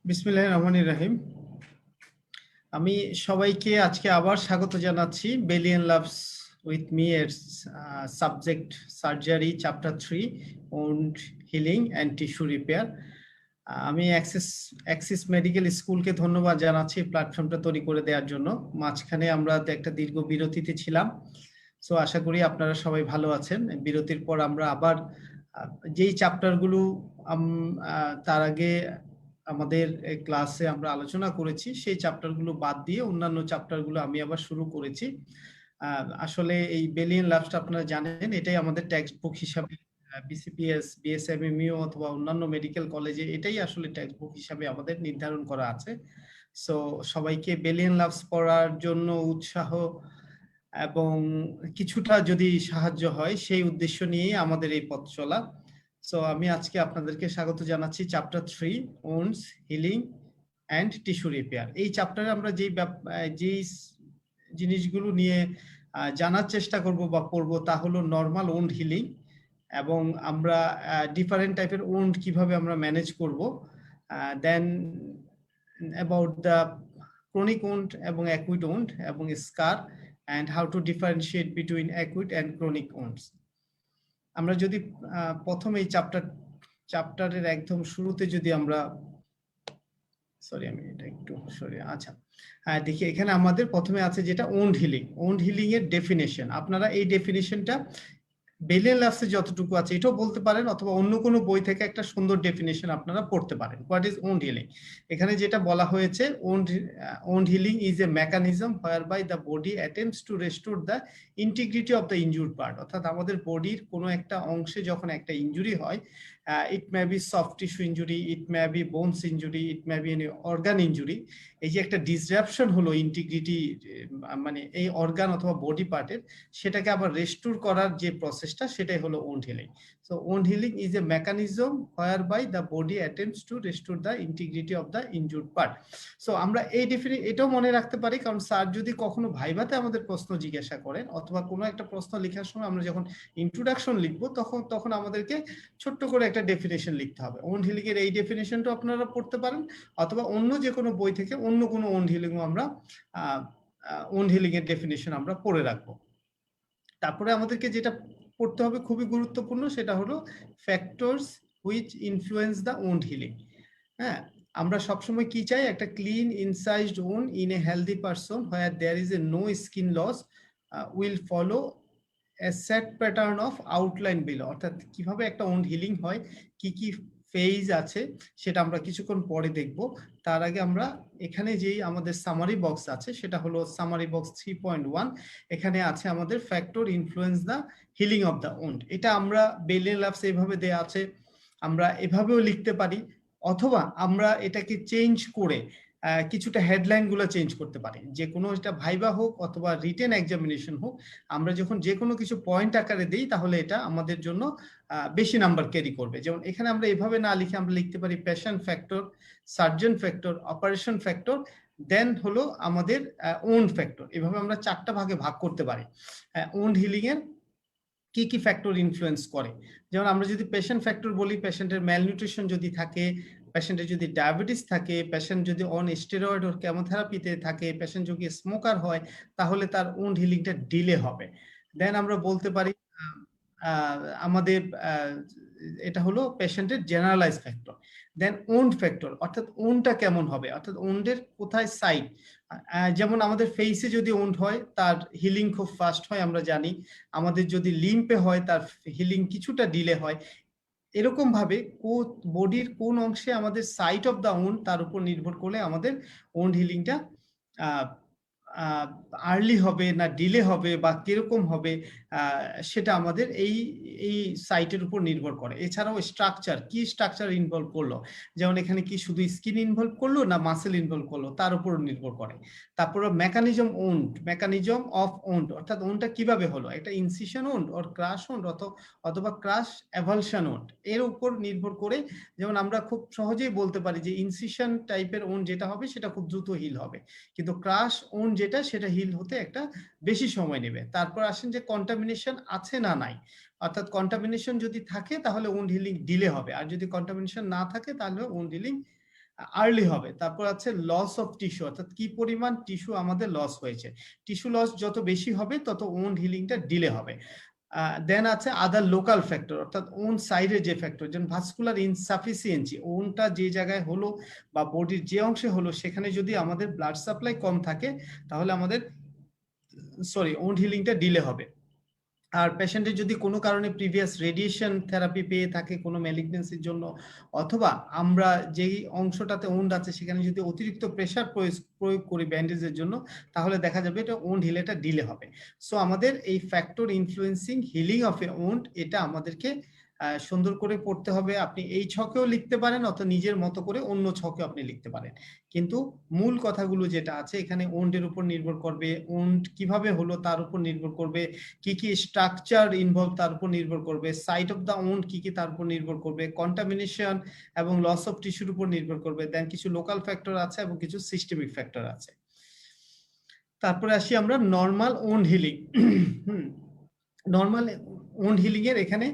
বিসমিল্লাহির রহমানির রহিম। আমি সবাইকে আজকে আবার স্বাগত জানাচ্ছি বেলিয়ান লাভস উইথ মি এর subject surgery chapter 3 wound healing and tissue repair. আমি অ্যাক্সিস মেডিকেল স্কুলকে ধন্যবাদ জানাচ্ছি প্ল্যাটফর্মটা তৈরি করে দেওয়ার জন্য। মাঝখানে আমরা একটা দীর্ঘ বিরতিতে ছিলাম, সো আশা করি আপনারা সবাই ভালো আছেন। বিরতির পর আমরা আবার যেই চ্যাপ্টারগুলো তার আগে আমাদের ক্লাসে আমরা আলোচনা করেছি সেই চ্যাপ্টারগুলো বাদ দিয়ে অন্যান্য চ্যাপ্টারগুলো আমি আবার শুরু করেছি। আসলে এই বেলিয়ান লাভসটা আপনারা জানেন, এটাই আমাদের টেক্সট বুক হিসাবে বিসিপিএস, বিএসএমএমইউ অথবা অন্যান্য মেডিকেল কলেজে এটাই আসলে টেক্সট বুক হিসাবে আমাদের নির্ধারণ করা আছে। সো সবাইকে বেলিয়ান লাভস পড়ার জন্য উৎসাহ এবং কিছুটা যদি সাহায্য হয় সেই উদ্দেশ্য নিয়েই আমাদের এই পথ চলা। সো আমি আজকে আপনাদেরকে স্বাগত জানাচ্ছি chapter 3 wounds healing and tissue repair. এই চ্যাপ্টারে আমরা যেই জিনিসগুলো নিয়ে জানার চেষ্টা করব বা পড়ব তা হলো নর্মাল ওন্ড হিলিং, এবং আমরা ডিফারেন্ট টাইপের ওন্ড কিভাবে আমরা ম্যানেজ করব, দেন অ্যাবাউট দ্য ক্রনিক ওন্ড এবং অ্যাকুইট ওন্ড এবং স্কার and how to differentiate between acute and chronic wounds. আমরা যদি প্রথম এই চ্যাপ্টারের একদম শুরুতে যদি আমরা দেখি, এখানে আমাদের প্রথমে আছে যেটা ওন্ড হিলিং। ওন্ড হিলিং এর ডেফিনেশন, আপনারা এই ডেফিনেশনটা বেলিয়ান লাভসে যতটুকু আছে এটাও বলতে পারেন, অথবা অন্য কোনো বই থেকে একটা সুন্দর ডেফিনেশন আপনারা পড়তে পারেন। What is wound healing? এখানে যেটা বলা হয়েছে, wound healing is a mechanism whereby the body attempts to restore the integrity of the injured part. অর্থাৎ আমাদের বডির কোনো একটা অংশে যখন একটা ইনজুরি হয়, it may be soft tissue injury, it may be bones injury, it may be any organ injury, এই যে একটা ডিসরাপশন হলো ইন্টিগ্রিটি, মানে এই অর্গান অথবা বডি পার্টের, সেটাকে আবার রেস্টোর করার যে প্রসেসটা সেটাই হলো wound healing. So wound healing is a mechanism whereby the body attempts to restore the integrity of the injured part. So আমরা এই এটাও মনে রাখতে পারি, কারণ স্যার যদি কখনো ভাইভাতে আমাদের প্রশ্ন জিজ্ঞাসা করেন অথবা কোনো একটা প্রশ্ন লেখার সময় আমরা যখন ইন্ট্রোডাকশন লিখবো তখন আমাদেরকে ছোট্ট করে একটা ডেফিনেশন লিখতে হবে। ওন্ড হিলিং এর এই ডেফিনেশনটা আপনারা পড়তে পারেন, অথবা অন্য যে কোনো বই থেকে অন্য কোনো ওন্ড হিলিং আমরা ওন্ড হিলিং এর ডেফিনেশন আমরা পড়ে রাখবো। তারপরে আমাদেরকে যেটা পড়তে হবে খুবই গুরুত্বপূর্ণ, সেটা হলো factors which influence the wound healing. হ্যাঁ, আমরা সবসময় কি চাই? একটা clean incised wound in a healthy person where there is a no skin loss will follow a set pattern of outline below. অর্থাৎ কিভাবে একটা ওন্ড হিলিং হয়, কি কি ফেজ আছে সেটা আমরা কিছুক্ষণ পরে দেখব। তার আগে আমরা এখানে যেই আমাদের সামারি বক্স আছে সেটা হলো সামারি বক্স 3.1। এখানে আছে আমাদের factor influence the healing of the owned. এটা আমরা বেলিয়ান লাভস এইভাবে দেয়া আছে, আমরা এভাবেও লিখতে পারি, অথবা আমরা এটাকে চেঞ্জ করে কিছুটা হেডলাইন গুলো চেঞ্জ করতে পারি। যে কোনো এটা ভাইবা হোক অথবা রিটেন এক্সামিনেশন হোক, আমরা যখন যে কোনো কিছু পয়েন্ট আকারে দিই তাহলে এটা আমাদের জন্য বেশি নাম্বার ক্যারি করবে। যেমন এখানে আমরা এভাবে না লিখে আমরা লিখতে পারি patient factor, surgeon factor, operation factor, then হলো আমাদের ওন্ড ফ্যাক্টর। এভাবে আমরা 4টা ভাগে ভাগ করতে পারি ওন্ড হিলিং এর কি কি ফ্যাক্টর ইনফ্লুয়েন্স করে। যেমন আমরা যদি পেশেন্ট ফ্যাক্টর বলি, পেশেন্টের ম্যালনিউট্রিশন যদি থাকে, পেশেন্টের যদি ডায়াবেটিস থাকে, পেশেন্ট যদি অন স্টেরয়েড ওর কেমোথেরাপিতে থাকে, পেশেন্ট যদি স্মোকার হয়, তাহলে তার ওন্ড হিলিংটা ডিলে হবে। দেন আমরা বলতে পারি আমাদের এটা হলো পেশেন্টের জেনারেলাইজ ফ্যাক্টর। দেন ওন্ড ফ্যাক্টর, অর্থাৎ ওন্ডটা কেমন হবে, অর্থাৎ ওন্ডের কোথায় সাইড। যেমন আমাদের ফেসে যদি ওন্ড হয় তার হিলিং খুব ফাস্ট হয় আমরা জানি, আমাদের যদি লিম্পে হয় তার হিলিং কিছুটা ডিলে হয়। এরকম ভাবে বডির কোন অংশে আমাদের সাইট অফ দা ওন্ড তার উপর নির্ভর করে আমাদের ওন্ড হিলিংটা আর্লি হবে না ডিলে হবে বা কিরকম হবে, সেটা আমাদের এই সাইটের উপর নির্ভর করে। এছাড়াও স্ট্রাকচার, কি স্ট্রাকচার ইনভলভ করলো, যেমন এখানে কি শুধু স্কিন ইনভলভ করলো না মাসেল ইনভলভ করলো, তার উপর নির্ভর করে। তারপরে মেকানিজম অফ ওন্ড, অর্থাৎ ওন্ডটা কিভাবে হলো, একটা incision wound or crush wound অথবা ক্রাশ এভালশন ওন্ড, এর উপর নির্ভর করে। যেমন আমরা খুব সহজেই বলতে পারি যে ইনসিশন টাইপের ওন্ড যেটা হবে সেটা খুব দ্রুত হিল হবে, কিন্তু ক্রাশ ওন্ড যেটা সেটা হিল হতে একটা বেশি সময় নেবে। তারপর আসেন যে কন্টামিনেশন আছে না নাই, অর্থাৎ কন্টামিনেশন যদি থাকে তাহলে ওন্ড হিলিং ডিলে হবে, আর যদি কন্টামিনেশন না থাকে তাহলে ওন্ড হিলিং আর্লি হবে। তারপর আছে লস অফ টিস্যু, অর্থাৎ কি পরিমাণ টিস্যু আমাদের লস হয়েছে। টিস্যু লস যত বেশি হবে তত ওন্ড হিলিংটা ডিলে হবে। দেন আছে আদার লোকাল ফ্যাক্টর, অর্থাৎ ওন সাইডের যে ফ্যাক্টর, যেমন ভাস্কুলার ইনসাফিসিয়েন্সি, ওনটা যে জায়গায় হলো বা বডির যে অংশে হলো সেখানে যদি আমাদের ব্লাড সাপ্লাই কম থাকে তাহলে আমাদের ওন্ড হিলিংটা ডিলে হবে। আর পেশেন্টের যদি কোনো কারণে প্রিভিয়াস রেডিয়েশন থেরাপি পেয়ে থাকে কোনো ম্যালিগনেন্সির জন্য, অথবা আমরা যেই অংশটাতে ওন্ড আছে সেখানে যদি অতিরিক্ত প্রেসার প্রয়োগ করি ব্যান্ডেজের জন্য, তাহলে দেখা যাবে এটা ওন্ড হিলেটা ডিলে হবে। সো আমাদের এই factor influencing healing of a wound, এটা আমাদেরকে সুন্দর করে পড়তে হবে। আপনি এই ছকেও লিখতে পারেন অথবা নিজের মতো করে অন্য ছকে আপনি লিখতে পারেন, কিন্তু মূল কথাগুলো যেটা আছে এখানে ওন্ডের উপর নির্ভর করবে, ওন্ড কিভাবে হলো তার উপর নির্ভর করবে, কি কি স্ট্রাকচার ইনভলভ তার উপর নির্ভর করবে, সাইট অফ দা ওন্ড কি কি তার উপর নির্ভর করবে, কন্টামিনেশন এবং লস অফ টিস্যুর উপর নির্ভর করবে, দেন কিছু লোকাল ফ্যাক্টর আছে এবং কিছু সিস্টেমিক ফ্যাক্টর আছে। তারপরে আসি আমরা normal wound healing. Normal wound healing এর এখানে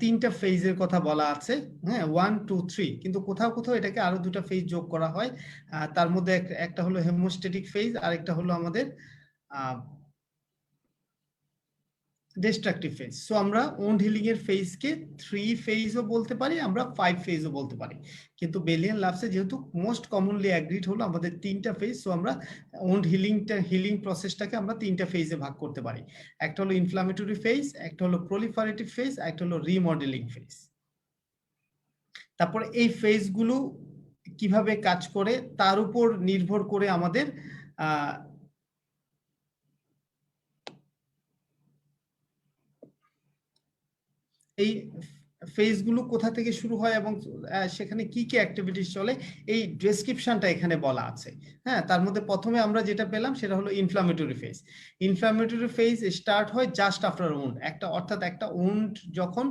তিনটা ফেজের কথা বলা আছে, হ্যাঁ 1 2 3, কিন্তু কোথাও কোথাও এটাকে আরো দুটা ফেজ যোগ করা হয়। তার মধ্যে একটা হলো হেমোস্ট্যাটিক ফেজ আর একটা হলো আমাদের ডিস্ট্রাকটিভ ফেজ। সো আমরা ওন্ড হিলিং এর ফেজকে 3 ফেজও বলতে পারি, আমরা 5 ফেজও বলতে পারি, কিন্তু বেলিয়ান লাভসে যেহেতু মোস্ট কমনলি অ্যাগ্রিড হলো আমাদের তিনটা ফেজ, সো আমরা ওন্ড হিলিং প্রসেসটাকে আমরা তিনটা ফেজে ভাগ করতে পারি। একটা হলো ইনফ্লামেটরি ফেজ, একটা হলো প্রলিফারেটিভ ফেজ, একটা হলো রিমডেলিং ফেজ। তারপরে এই ফেজগুলো কিভাবে কাজ করে তার উপর নির্ভর করে আমাদের এই ফেজগুলো কোথা থেকে শুরু হয় এবং সেখানে কি কি অ্যাক্টিভিটিস চলে এই ডেসক্রিপশনটা এখানে বলা আছে। হ্যাঁ, তার মধ্যে প্রথমে আমরা যেটা পেলাম সেটা হলো inflammatory phase. Inflammatory phase start হয় জাস্ট আফটার উন্ড, অর্থাৎ একটা উন্ড যখন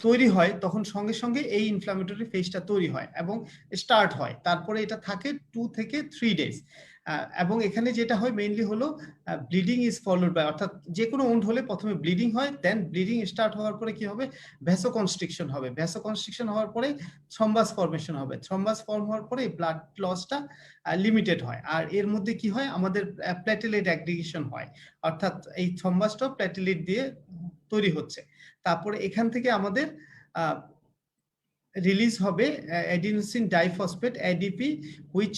তৈরি হয় তখন সঙ্গে সঙ্গে এই ইনফ্লামেটরি ফেজটা তৈরি হয় এবং স্টার্ট হয়, তারপরে এটা থাকে 2 থেকে 3 ডেজ। এবং এখানে যেটা হয় মেইনলি হলো ব্লিডিং ইজ ফলোড বাই, অর্থাৎ যে কোনো উন্ড হলে প্রথমে ব্লিডিং হয়, দেন ব্লিডিং স্টার্ট হওয়ার পরে কি হবে, ভ্যাসোকনস্ট্রিকশন হবে, ভ্যাসোকনস্ট্রিকশন হওয়ার পরে থ্রম্বাস ফর্মেশন হবে, থ্রম্বাস ফর্ম হওয়ার পরে ব্লাড লসটা লিমিটেড হয়, আর এর মধ্যে কি হয় আমাদের প্ল্যাটেলেট অ্যাগ্রিগেশন হয়, অর্থাৎ এই থ্রম্বাসটা প্ল্যাটেলেট দিয়ে তৈরি হচ্ছে। তারপরে এখান থেকে আমাদের রিলিজ হবে অ্যাডিনোসিন ডাইফসফেট এডিপি, হুইচ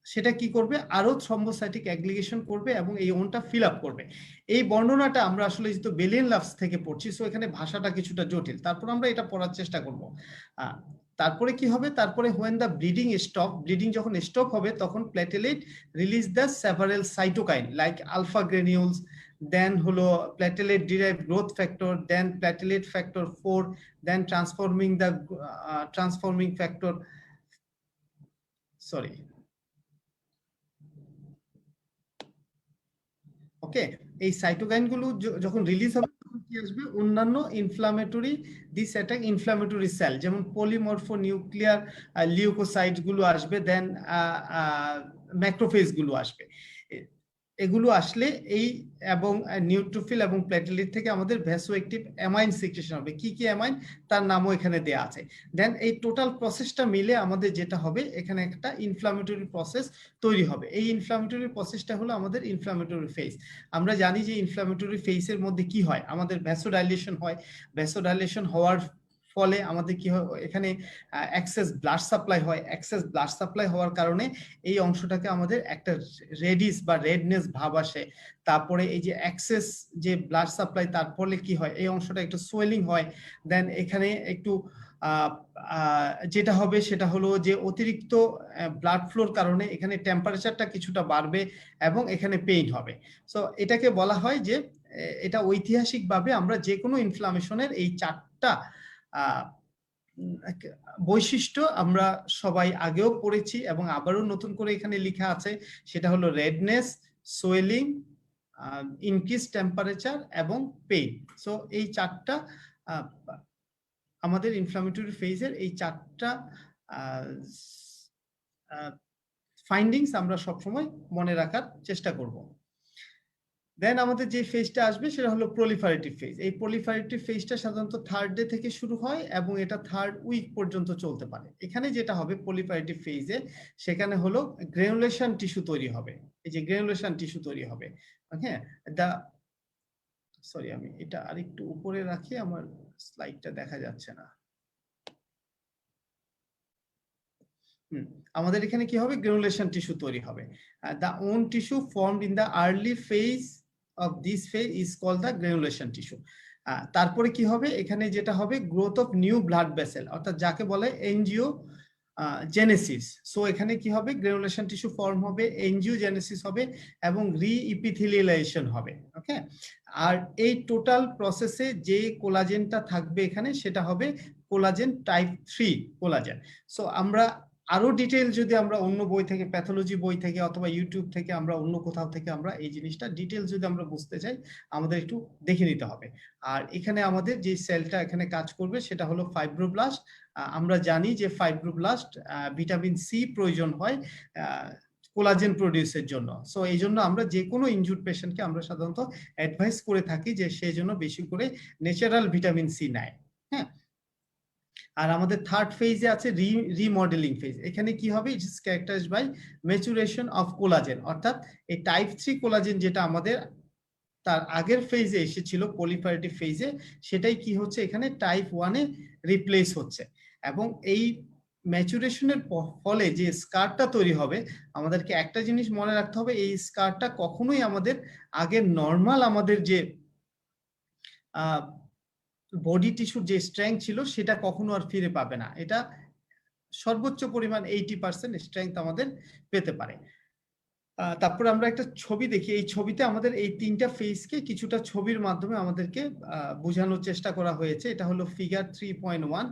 সেটা কি করবে আরো থ্রম্বোসাইটিক অ্যাগ্রিগেশন করবে এবং এই ওনটা ফিল আপ করবে। এই বর্ণনাটা আমরা আসলে যেহেতু বেলিয়ান লাভস থেকে পড়ছি, সো এখানে ভাষাটা কিছুটা জটিল, তারপর আমরা এটা পড়ার চেষ্টা করব। তারপরে কি হবে, তারপরে when the bleeding stop, bleeding যখন স্টপ হবে তখন platelet release the several cytokine like alpha granules, then হলো platelet derive growth factor, then platelet factor 4, then transforming factor sorry okay. এই সাইটোকাইন গুলো যখন রিলিজ হবে তখন কি আসবে, অন্যান্য inflammatory this attack inflammatory cell, যেমন পলিমরফো নিউক্লিয়ার লিউকোসাইট গুলো আসবে, দেন ম্যাক্রোফেজ গুলো আসবে। এগুলো আসলে এই এবং নিউট্রোফিল এবং প্ল্যাটেলেট থেকে আমাদের ভ্যাসোঅ্যাক্টিভ অ্যামাইন সিক্রেশন হবে, কি কি অ্যামাইন তার নামও এখানে দেয়া আছে। দেন এই টোটাল প্রসেসটা মিলে আমাদের যেটা হবে এখানে একটা ইনফ্লামেটরি প্রসেস তৈরি হবে। এই ইনফ্লামেটরি প্রসেসটা হলো আমাদের ইনফ্লামেটরি ফেজ। আমরা জানি যে ইনফ্লামেটরি ফেজের মধ্যে কি হয়, আমাদের ভ্যাসোডাইলেশন হয়, ভ্যাসোডাইলেশন হওয়ার ফলে আমাদের কি হয় এখানে এক্সেস ব্লাড সাপ্লাই হয়, এক্সেস ব্লাড সাপ্লাই হওয়ার কারণে এই অংশটাকে আমাদের একটা রেডিস বা রেডনেস ভাব আসে। তারপরে এই যে এক্সেস যে ব্লাড সাপ্লাই তার ফলে কি হয় এই অংশটা একটু সোয়েলিং হয়, দেন এখানে একটু যেটা হবে সেটা হলো যে অতিরিক্ত ব্লাড ফ্লোর কারণে এখানে টেম্পারেচারটা কিছুটা বাড়বে এবং এখানে পেইন হবে। সো এটাকে বলা হয় যে এটা ঐতিহাসিকভাবে আমরা যে কোনো ইনফ্লামেশনের এই চারটা বৈশিষ্ট্য আমরা সবাই আগেও পড়েছি এবং আবারও নতুন করে এখানে লেখা আছে, সেটা হলো রেডনেস, সোয়েলিং, ইনক্রিজ টেম্পারেচার এবং পেইন। সো এই চারটা আমাদের ইনফ্লামেটরি ফেজের এই চারটা ফাইন্ডিংস আমরা সবসময় মনে রাখার চেষ্টা করব। দেন আমাদের যে ফেজটা আসবে সেটা হলো প্রলিফারেটিভ ফেজ। এই প্রলিফারেটিভ ফেজটা সাধারণত থার্ড ডে থেকে শুরু হয় এবং এটা থার্ড উইক পর্যন্ত চলতে পারে। এখানে যেটা হবে প্রলিফারেটিভ ফেজে, সেখানে হলো গ্রানুলেশন টিস্যু তৈরি হবে। এই যে গ্রানুলেশন টিস্যু তৈরি হবে, হ্যাঁ। দা সরি, আমি এটা আরেকটু উপরে রাখি, আমার স্লাইডটা দেখা যাচ্ছে না। আমাদের এখানে কি হবে, গ্রানুলেশন টিস্যু তৈরি হবে। The wound tissue formed in the early phase of this phase is called the granulation tissue. তারপরে কি হবে, এখানে যেটা হবে growth of new blood vessel, অর্থাৎ যাকে বলে এনজিও জেনেসিস। সো এখানে কি হবে, গ্রানুলেশন টিস্যু ফর্ম হবে, এনজিও জেনেসিস হবে এবং রিইপিথেলিয়ালাইজেশন হবে। ওকে, আর এই টোটাল প্রসেসে যে কোলাজেনটা থাকবে এখানে সেটা হবে কোলাজেন টাইপ 3 কোলাজেন। সো আমরা আরো ডিটেইল যদি আমরা অন্য বই থেকে, প্যাথোলজি বই থেকে অথবা ইউটিউব থেকে, আমরা অন্য কোথাও থেকে আমরা এই জিনিসটা ডিটেইল যদি আমরা বুঝতে চাই, আমাদের একটু দেখে নিতে হবে। আর এখানে আমাদের যে সেলটা এখানে কাজ করবে সেটা হলো ফাইব্রোব্লাস্ট। আমরা জানি যে ফাইব্রোব্লাস্ট ভিটামিন সি প্রয়োজন হয় কোলাজেন প্রোডিউসের জন্য। সো এই জন্য আমরা যে কোনো ইনজুর্ড পেশেন্টকে আমরা সাধারণত অ্যাডভাইস করে থাকি যে সেই জন্য বেশি করে ন্যাচারাল ভিটামিন সি নেয়। হ্যাঁ, আর আমাদের থার্ড ফেজে আছে রিমডেলিং ফেজ। এখানে কি হবে, it is characterised by maturation of collagen, অর্থাৎ এই টাইপ 3 কোলাজেন যেটা আমাদের তার আগের ফেজে এসেছিল পলিফারেটিভ ফেজে, সেটাই কি হচ্ছে এখানে টাইপ 1 এ রিপ্লেস হচ্ছে। এবং এই ম্যাচুরেশনের ফলে যে স্কারটা তৈরি হবে, আমাদেরকে একটা জিনিস মনে রাখতে হবে, এই স্কারটা কখনোই আমাদের আগের নর্মাল আমাদের যে বডি টিস্যুর যে স্ট্রেংথ ছিল সেটা কখনো আর ফিরে পাবে না। এটা সর্বোচ্চ পরিমাণ 80% স্ট্রেংথ আমাদের পেতে পারে। তারপরে আমরা একটা ছবি দেখি, এই ছবিতে আমাদের এই তিনটা ফেজকে কিছুটা ছবির মাধ্যমে আমাদেরকে বোঝানোর চেষ্টা করা হয়েছে। এটা হলো figure 3.1,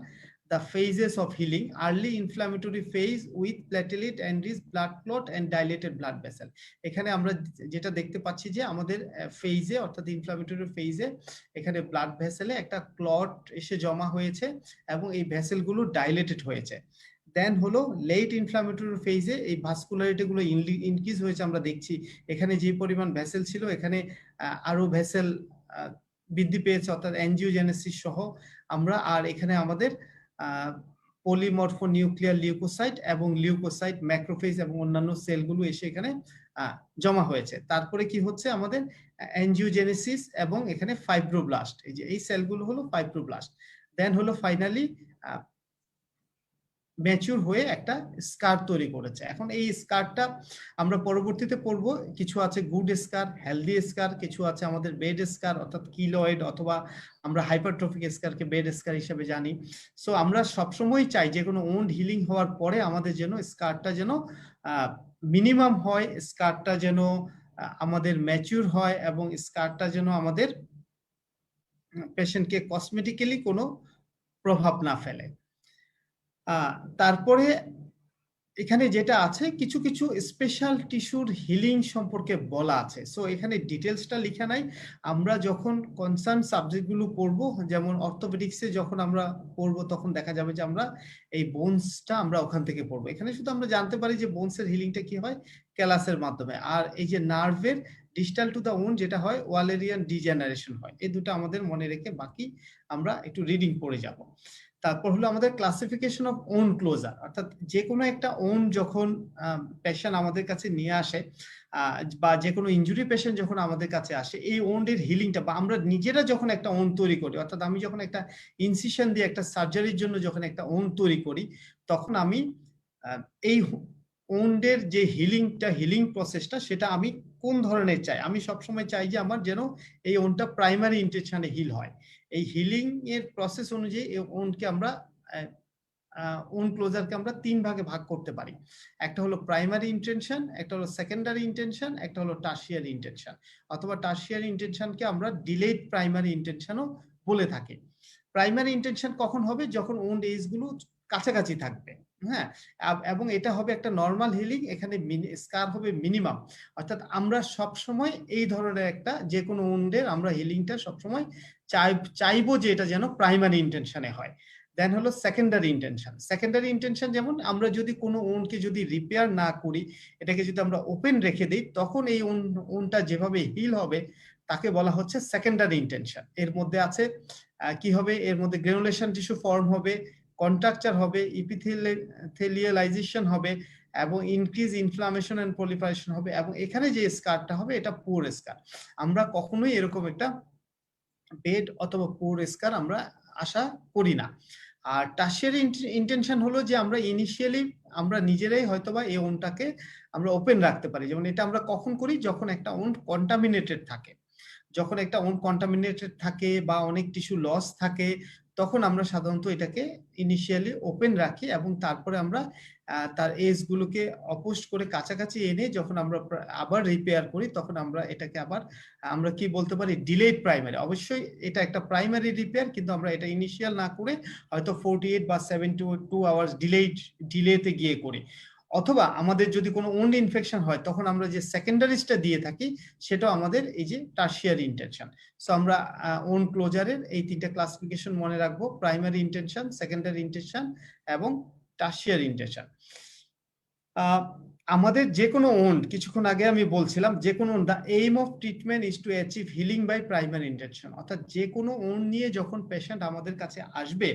the phases of healing, early inflammatory phase with platelet enriched blood clot and dilated blood vessel। এখানে আমরা যেটা দেখতে পাচ্ছি যে আমাদের ফেজে, অর্থাৎ ইনফ্লামেটরি ফেজে, এখানে ব্লাড ভেসেলে একটা ক্লট এসে জমা হয়েছে এবং এই ভেসেলগুলো ডাইলেটেড হয়েছে। দেন হলো লেট ইনফ্লামেটরি ফেজে এই ভাস্কুলারিটি গুলো ইনক্রিজ হয়েছে। আমরা দেখছি এখানে যে পরিমাণ ভেসেল ছিল, এখানে আরো ভেসেল বৃদ্ধি পেয়েছে, অর্থাৎ এনজিওজেনেসিস সহ আমরা। আর এখানে আমাদের পলিমরফো নিউক্লিয়ার লিউকোসাইট এবং লিউকোসাইট ম্যাক্রোফেজ এবং অন্যান্য সেলগুলো এসে এখানে জমা হয়েছে। তারপরে কি হচ্ছে, আমাদের এনজিওজেনেসিস এবং এখানে ফাইব্রোব্লাস্ট, এই যে এই সেলগুলো হলো ফাইব্রোব্লাস্ট। দেন হলো ফাইনালি ম্যাচিউর হয়ে একটা স্কার তৈরি করেছে। এখন এই স্কারটা আমরা পরবর্তীতে পড়বো, কিছু আছে গুড স্কার, হেলদি স্কার, কিছু আছে আমাদের বেড স্কার অর্থাৎ কিলয়েড, অথবা আমরা হাইপারট্রফিক স্কারকে বেড স্কার হিসেবে জানি। সো আমরা সবসময় চাই যে কোনো ওন্ড হিলিং হওয়ার পরে আমাদের যেন স্কারটা যেন মিনিমাম হয়, স্কারটা যেন আমাদের ম্যাচিউর হয় এবং স্কারটা যেন আমাদের পেশেন্টকে কসমেটিক্যালি কোনো প্রভাব না ফেলে। তারপরে এখানে যেটা আছে, কিছু কিছু স্পেশাল টিস্যুর হিলিং সম্পর্কে বলা আছে। সো এখানে ডিটেলসটা লেখা নাই। আমরা যখন কনসার্ন সাবজেক্টগুলো পড়বো, যেমন অর্থোপেডিক্সে যখন আমরা পড়বো, তখন দেখা যাবে যে আমরা এই বোনসটা আমরা ওখান থেকে পড়বো। এখানে শুধু আমরা জানতে পারি যে বোনসের হিলিংটা কি হয়, ক্যালাসের মাধ্যমে। আর এই যে নার্ভের ডিস্টাল টু দা ওন্ড যেটা হয়, ওয়ালেরিয়ান ডিজেনারেশন হয়। এই দুটো আমাদের মনে রেখে বাকি আমরা একটু রিডিং পড়ে যাব। তারপর হলো আমাদের ক্লাসিফিকেশন অফ ওন ক্লোজার, অর্থাৎ যে কোনো একটা ওন যখন পেশেন্ট আমাদের কাছে নিয়ে আসে, বা যে কোনো ইনজুরি পেশেন্ট যখন আমাদের কাছে আসে, এই ওন্ডের হিলিংটা, বা আমরা নিজেরা যখন একটা ওন তৈরি করি, অর্থাৎ আমি যখন একটা ইনসিশন দিয়ে একটা সার্জারির জন্য যখন একটা ওন তৈরি করি, তখন আমি এই ওন্ডের যে হিলিং প্রসেসটা, সেটা আমি কোন ধরনের চাই। আমি সবসময় চাই যে আমার যেন এই ওনটা প্রাইমারি ইন্টেনশনে হিল হয়। এই হিলিং এর প্রসেস অনুযায়ী এই ওন্ডকে আমরা ওন ক্লোজারকে আমরা 3 ভাগে ভাগ করতে পারি। একটা হলো প্রাইমারি ইন্টেনশন, একটা হলো সেকেন্ডারি ইন্টেনশন, একটা হলো টারশিয়ারি ইন্টেনশন, অথবা টারশিয়ারি ইন্টেনশনকে আমরা ডিলেড প্রাইমারি ইন্টেনশনও বলে থাকি। প্রাইমারি ইন্টেনশন কখন হবে, যখন ওন্ড এজ গুলো কাছাকাছি থাকবে, হ্যাঁ, এবং এটা হবে একটা নর্মাল হিলিং। এখানে স্কার হবে মিনিমাম, অর্থাৎ আমরা সব সময় এই ধরনের একটা যে কোনো ওন্ডের আমরা হিলিংটা সবসময় চাইবো যে এটা যেন প্রাইমারি ইন্টেনশনে হয়। দেন হলো সেকেন্ডারি ইন্টেনশন। সেকেন্ডারি ইন্টেনশন যেমন আমরা যদি কোনো ওনকে যদি রিপেয়ার না করি, এটাকে যদি আমরা ওপেন রেখে দিই, তখন এই ওনটা যেভাবে হিল হবে তাকে বলা হচ্ছে সেকেন্ডারি ইন্টেনশন। এর মধ্যে আছে কি হবে, এর মধ্যে গ্রানুলেশন টিস্যু ফর্ম হবে, কন্ট্রাকচার হবে, ইপিথেলিয়ালাইজেশন হবে, এবং ইনক্রিজ ইনফ্লামেশন এন্ড প্রলিফারেশন হবে, এবং এখানে যে স্কারটা হবে এটা পুর স্কার। আমরা কখনোই এরকম একটা বেড অথবা পুর স্কার আমরা আশা করি না। আর টার্সিয়ারি ইন্টেনশন হলো যে আমরা ইনিশিয়ালি আমরা নিজেরাই হয়তোবা এই ওনটাকে আমরা ওপেন রাখতে পারি। যেমন এটা আমরা কখন করি, যখন একটা ওন কন্টামিনেটেড থাকে, যখন একটা ওন কন্টামিনেটেড থাকে বা অনেক টিস্যু লস থাকে, তখন আমরা সাধারণত এটাকে ইনিশিয়ালি ওপেন রাখি, এবং তারপরে আমরা তার এজ গুলোকে অপোস্ট করে কাছাকাছি এনে যখন আমরা আবার রিপেয়ার করি, তখন আমরা এটাকে আবার আমরা কি বলতে পারি, ডিলেড প্রাইমারি। অবশ্যই এটা একটা প্রাইমারি রিপেয়ার, কিন্তু আমরা এটা ইনিশিয়াল না করে হয়তো 48 বা 72 আওয়ার্স ডিলেতে গিয়ে করি। অথবা আমাদের যদি কোনো ওন্ড ইনফেকশন হয়, তখন আমরা যে সেকেন্ডারিজটা দিয়ে থাকি সেটাও আমাদের এই যে টার্সিয়ারি ইন্টেনশন। সো আমরা ওন ক্লোজারের এই তিনটা ক্লাসিফিকেশন মনে রাখবো: প্রাইমারি ইন্টেনশন, সেকেন্ডারি ইন্টেনশন এবং টার্সিয়ারি ইন্টেনশন। আমাদের যে কোনো ওন্ড, কিছুক্ষণ আগে আমি বলছিলাম, যে কোনো the aim of treatment is to achieve healing by primary intention. অর্থাৎ যে কোনো ওন্ড নিয়ে যখন পেশেন্ট আমাদের কাছে আসবে,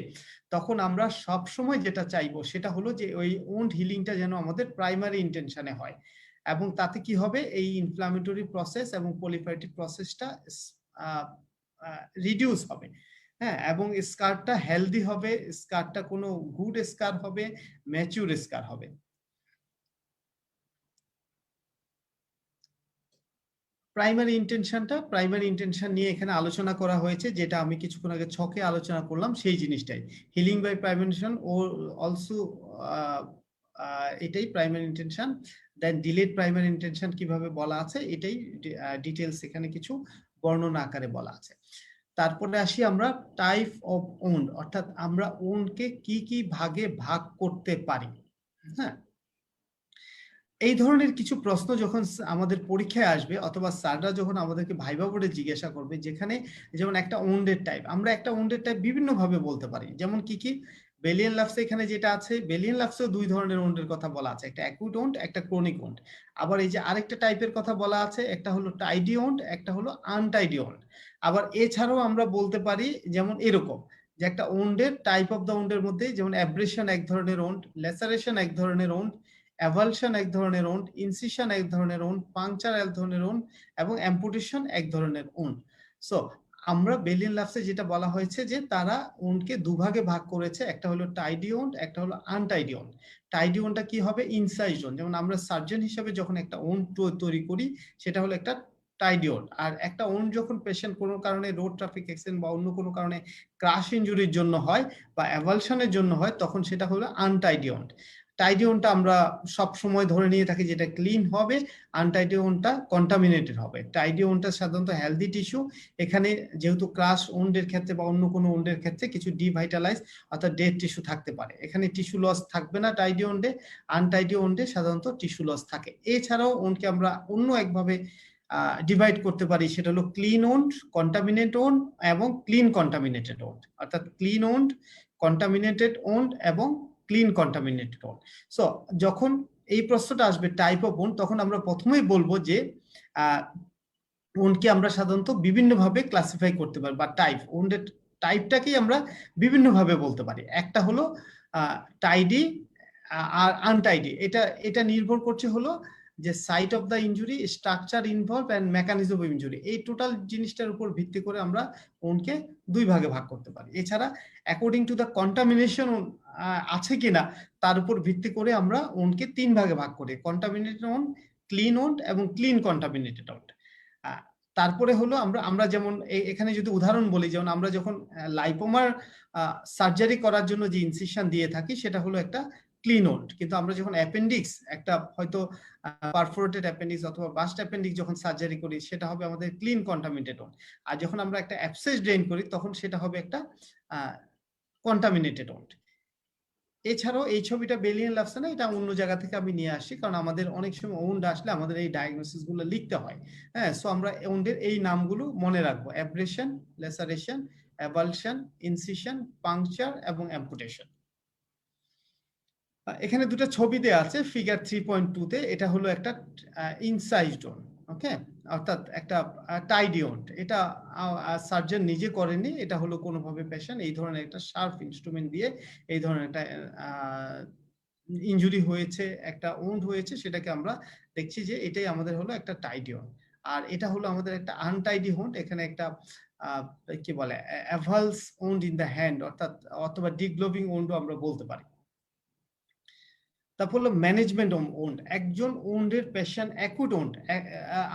তখন আমরা সব সময় যেটা চাইবো সেটা হলো যে ওই ওন্ড হিলিংটা যেন আমাদের প্রাইমারি ইন্টেনশনে হয়, এবং তাতে কি হবে, এই ইনফ্লামেটরি প্রসেস এবং পলিফারেটিভ প্রসেসটা রিডিউস হবে। হ্যাঁ, এবং স্কারটা হেলদি হবে, স্কারটা কোনো গুড স্কার হবে, ম্যাচিউর স্কার হবে। প্রাইমারি ইন্টেনশন নিয়ে এখানে আলোচনা করা হয়েছে, যেটা আমি কিছুক্ষণ আগে ছকে আলোচনা করলাম, সেই জিনিসটাই হিলিং বাই প্রাইমারি ইন্টেনশন ও অলসো এটাই primary intention. Then delayed primary intention কিভাবে বলা আছে, এটাই ডিটেলস এখানে কিছু বর্ণনা আকারে বলা আছে। তারপরে আসি আমরা টাইপ অফ ওন্ড, অর্থাৎ আমরা ওন্ডকে কি কি ভাগে ভাগ করতে পারি। হ্যাঁ, এই ধরনের কিছু প্রশ্ন যখন আমাদের পরীক্ষায় আসবে, অথবা স্যাররা যখন আমাদেরকে ভাইবা বোর্ডে জিজ্ঞাসা করবে, যেখানে যেমন একটা ওন্ডের টাইপ, আমরা একটা ওন্ডের টাইপ বিভিন্ন ভাবে বলতে পারি। যেমন কি কি, বেলিয়ান লাফসে এখানে যেটা আছে, বেলিয়ান লাফসেও দুই ধরনের ওন্ডের কথা বলা আছে, একটা অ্যাকুট ওন্ড, একটা ক্রনিক ওন্ড। আবার এই যে আরেকটা টাইপের কথা বলা আছে, একটা হলো টাইডি ওন্ড, একটা হলো আনটাইডি ওন্ড। আবার এছাড়াও আমরা বলতে পারি যেমন এরকম, যে একটা ওন্ডের টাইপ অফ দ্য ওন্ডের মধ্যে যেমন অ্যাব্রেশন এক ধরনের ওন্ড, ল্যাসারেশন এক ধরনের ওন্ড, অ্যাভালশন এক ধরনের ওন্ড, ইনসিশন এক ধরনের ওন্ড, পাংচার এক ধরনের ওন্ড, এবং অ্যাম্পুটেশন এক ধরনের ওন্ড। সো আমরা বেলিয়ান লাফসে যেটা বলা হয়েছে যে তারা ওন্ডকে দুভাগে ভাগ করেছে, একটা হলো টাইডি ওন্ড, একটা হলো আনটাইডি ওন্ড। টাইডি ওন্ডটা কি হবে, ইনসাইজ ওন্ড। যেমন আমরা সার্জন হিসেবে যখন একটা ওন্ড তৈরি করি, সেটা হলো একটা টাইডি ওন্ড। আর একটা ওন্ড যখন পেশেন্ট কোনো কারণে রোড ট্রাফিক অ্যাক্সিডেন্ট বা অন্য কোনো কারণে ক্রাশ ইনজুরির জন্য হয় বা অ্যাভালশনের জন্য হয়, তখন সেটা হলো আনটাইডি ওন্ড। টাইডি ওন্ডটা আমরা সব সময় ধরে নিয়ে থাকি যেটা ক্লিন হবে, আনটাইডি ওন্ডটা কন্টামিনেটেড হবে। টাইডি ওন্ডটা সাধারণত হেলদি টিস্যু, এখানে যেহেতু ক্রাশ ওন্ডের ক্ষেত্রে বা অন্য কোনো ওন্ডের ক্ষেত্রে কিছু ডিভাইটালাইজ অর্থাৎ ডেড টিস্যু থাকতে পারে, এখানে টিস্যু লস থাকবে না টাইডি ওন্ডে। আনটাইডি ওন্ডে সাধারণত টিস্যু লস থাকে। এছাড়াও ওন্ডকে আমরা অন্য একভাবে ডিভাইড করতে পারি, সেটা হলো ক্লিন ওন্ড, কন্টামিনেট ওন্ড এবং ক্লিন কন্টামিনেটেড ওন্ড। অর্থাৎ ক্লিন ওন্ড, কন্টামিনেটেড ওন্ড এবং ক্লিন কন্টামিনেটেড ওন্ড। সো যখন এই প্রশ্নটা আসবে টাইপ অফ ওন্ড, তখন আমরা প্রথমেই বলবো যে ওন্ডকে আমরা সাধারণত বিভিন্নভাবে ক্লাসিফাই করতে পারি, বা টাইপ ওন্ডের টাইপটাকেই আমরা বিভিন্নভাবে বলতে পারি। একটা হলো টাইডি আর আনটাইডি। এটা নির্ভর করছে হলো যে site of the injury, structure involve and mechanism of injury, এই টোটাল জিনিসটার উপর ভিত্তি করে আমরা ওন্ডকে দুই ভাগে ভাগ করতে পারি। এছাড়া অ্যাকর্ডিং টু দ্য কন্টামিনেশন আছে কিনা তার উপর ভিত্তি করে আমরা ওন্ডকে তিন ভাগে ভাগ করি: কন্টামিনেটেড ওন্ড, ক্লিন ওন্ড এবং ক্লিন কন্টামিনেটেড ওন্ড। তারপরে হলো আমরা যেমন এখানে যদি উদাহরণ বলি, যেমন আমরা যখন লাইপোমার সার্জারি করার জন্য যে ইনসিশন দিয়ে থাকি, সেটা হলো একটা ক্লিন ওন্ড। কিন্তু আমরা যখন অ্যাপেন্ডিক্স, একটা হয়তো পারফোরেটেড অ্যাপেন্ডিক্স অথবা বাস্ট অ্যাপেন্ডিক্স যখন সার্জারি করি, সেটা হবে আমাদের ক্লিন কন্টামিনেটেড ওন্ড। আর যখন আমরা একটা অ্যাবসেস ড্রেন করি, তখন সেটা হবে একটা কন্টামিনেটেড ওন্ড। এছাড়াও এই ছবিটা বেলিয়ান লাফসে না, এটা অন্য জায়গা থেকে আমি নিয়ে আসি, কারণ আমাদের অনেক সময় ওন্ড আসলে আমাদের এই ডায়াগনোসিস গুলো লিখতে হয়। হ্যাঁ, সো আমরা ওন্ডের এই নামগুলো মনে রাখবো: abrasion, laceration, avulsion, incision, puncture এবং অ্যাম্পুটেশন। এখানে দুটো ছবি দেওয়া আছে ফিগার 3.2 তে। এটা হলো একটা ইনসাইজড ওন্ড, ওকে, অর্থাৎ একটা টাইডি ওন্ড। এটা সার্জন নিজে করেনি, এটা হলো কোনোভাবে পেশেন্ট এই ধরনের একটা শার্প ইনস্ট্রুমেন্ট দিয়ে এই ধরনের একটা ইনজুরি হয়েছে, একটা ওন্ড হয়েছে, সেটাকে আমরা দেখছি যে এটাই আমাদের হলো একটা টাইডি ওন্ড। আর এটা হলো আমাদের একটা আনটাইডি ওন্ড। এখানে একটা কি বলে অ্যাভালস ওন্ড ইন দ্য হ্যান্ড, অর্থাৎ অথবা ডিগ্লোভিং ওন্ডও আমরা বলতে পারি। তারপর হলো ম্যানেজমেন্ট ওন্ড। একজন ওন্ডের পেশেন্ট অ্যাকুট ওন্ড,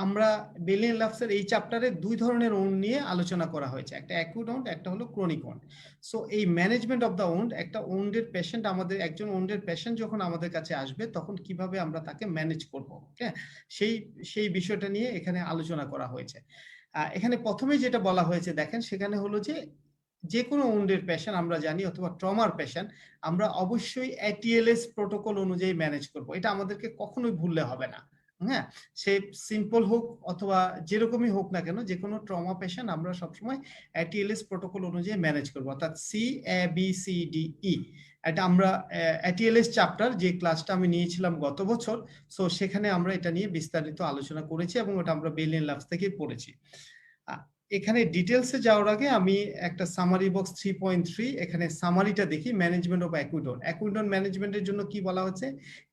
আমরা বেলিয়ান লাভসের এই চ্যাপ্টারে দুই ধরনের ওন্ড নিয়ে আলোচনা করা হয়েছে, একটা অ্যাকুট ওন্ড, একটা হলো ক্রনিক ওন্ড। সো এই ম্যানেজমেন্ট অফ দ্য ওন্ড, একটা ওন্ডের পেশেন্ট, আমাদের একজন ওন্ডের পেশেন্ট যখন আমাদের কাছে আসবে তখন কিভাবে আমরা তাকে ম্যানেজ করব, হ্যাঁ, সেই বিষয়টা নিয়ে এখানে আলোচনা করা হয়েছে। এখানে প্রথমে যেটা বলা হয়েছে দেখেন, সেখানে হলো যে কোনো ওন্ডের পেশেন্ট আমরা জানি, অথবা ট্রমার পেশেন্ট, আমরা অবশ্যই এটিএলএস প্রোটোকল অনুযায়ী ম্যানেজ করব। এটা আমাদেরকে কখনোই ভুললে হবে না, হ্যাঁ। সে সিম্পল হোক অথবা যেরকমই হোক না কেন, যে কোনো ট্রমা পেশেন্ট আমরা সবসময় এটিএলএস প্রোটোকল অনুযায়ী ম্যানেজ করব, অর্থাৎ CABCDE। এটা আমরা এটিএলএস চ্যাপ্টার, যে ক্লাসটা আমি নিয়েছিলাম গত বছর, সো সেখানে আমরা এটা নিয়ে বিস্তারিত আলোচনা করেছি এবং ওটা আমরা বেলিয়ান লাভস থেকে পড়েছি। এখানে ডিটেলসে যাওয়ার আগে আমি একটা সামারি বক্স 3.3, এখানে সামারিটা দেখি। Management of acute wound. Acute wound ম্যানেজমেন্টের জন্য কি বলা হচ্ছে?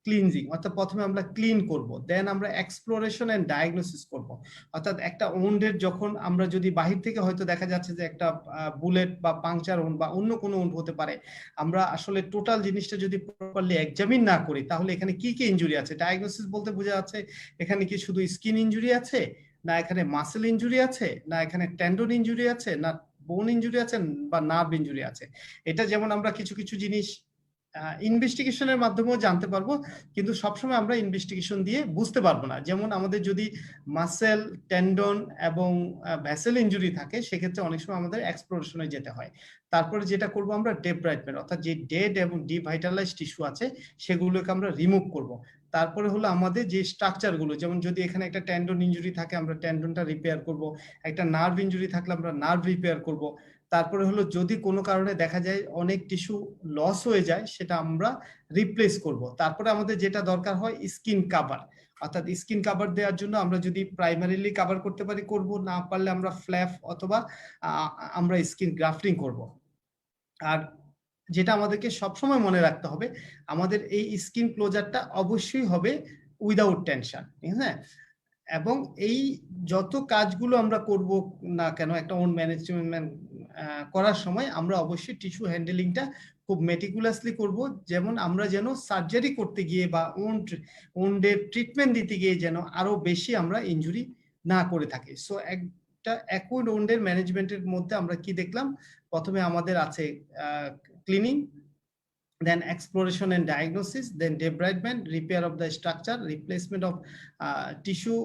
ক্লিনজিং, অর্থাৎ প্রথমে আমরা ক্লিন করব, দেন আমরা এক্সপ্লোরেশন এন্ড ডায়াগনোসিস করব। অর্থাৎ একটা ওন্ডের যখন আমরা যদি বাহির থেকে হয়তো দেখা যাচ্ছে যে একটা বুলেট বা পাংচার ওন্ড বা অন্য কোনো ওন্ড হতে পারে, আমরা আসলে টোটাল জিনিসটা যদি প্রপারলি এক্সামিন না করি, তাহলে এখানে কি কি ইনজুরি আছে। ডায়াগনোসিস বলতে বোঝা যাচ্ছে এখানে কি শুধু স্কিন ইনজুরি আছে, না এখানে মাসেল ইনজুরি আছে, না এখানে টেন্ডন ইনজুরি আছে, না বোন ইনজুরি আছে, বা নার্ভ ইনজুরি আছে। এটা যেমন আমরা কিছু কিছু জিনিস ইনভেস্টিগেশনের মাধ্যমেও জানতে পারবো, কিন্তু সবসময় আমরা ইনভেস্টিগেশন দিয়ে বুঝতে পারবো না। যেমন আমাদের যদি মাসেল, টেন্ডন এবং ভ্যাসেল ইনজুরি থাকে, সেক্ষেত্রে অনেক সময় আমাদের এক্সপ্লোরেশনে যেতে হয়। তারপরে যেটা করব আমরা ডেব্রাইটমেন্ট, অর্থাৎ যে ডেড এবং ডিভাইটালাইজড টিস্যু আছে সেগুলোকে আমরা রিমুভ করব। তারপরে হলো আমাদের যে স্ট্রাকচার গুলো, যেমন যদি এখানে একটা টেন্ডন ইনজুরি থাকে আমরা টেন্ডনটা রিপেয়ার করব, একটা নার্ভ ইনজুরি থাকলে আমরা নার্ভ রিপেয়ার করব। তারপরে হলো যদি কোনো কারণে দেখা যায় অনেক টিস্যু লস হয়ে যায়, সেটা আমরা রিপ্লেস করব। তারপরে আমাদের যেটা দরকার হয় স্কিন কাভার, অর্থাৎ স্কিন কাভার দেওয়ার জন্য আমরা যদি প্রাইমারিলি কাভার করতে পারি করব, না পারলে আমরা ফ্ল্যাপ অথবা আমরা স্কিন গ্রাফটিং করব। আর যেটা আমাদেরকে সবসময় মনে রাখতে হবে, আমাদের এই স্কিন ক্লোজারটা অবশ্যই হবে উইদাউট টেনশন, ঠিক আছে। এবং এই যত কাজগুলো আমরা করব না কেন একটা ওন ম্যানেজমেন্ট করার সময়, আমরা অবশ্যই টিস্যু হ্যান্ডেলিংটা খুব মেটিকুলাসলি করব, যেমন আমরা যেন সার্জারি করতে গিয়ে বা ওন্ডের ট্রিটমেন্ট দিতে গিয়ে যেন আরো বেশি আমরা ইনজুরি না করে থাকি। সো একটা অ্যাকুইড ওন্ডের ম্যানেজমেন্টের মধ্যে আমরা কি দেখলাম? প্রথমে আমাদের আছে cleaning, then exploration and diagnosis, then debridement, repair of the structure, replacement of tissue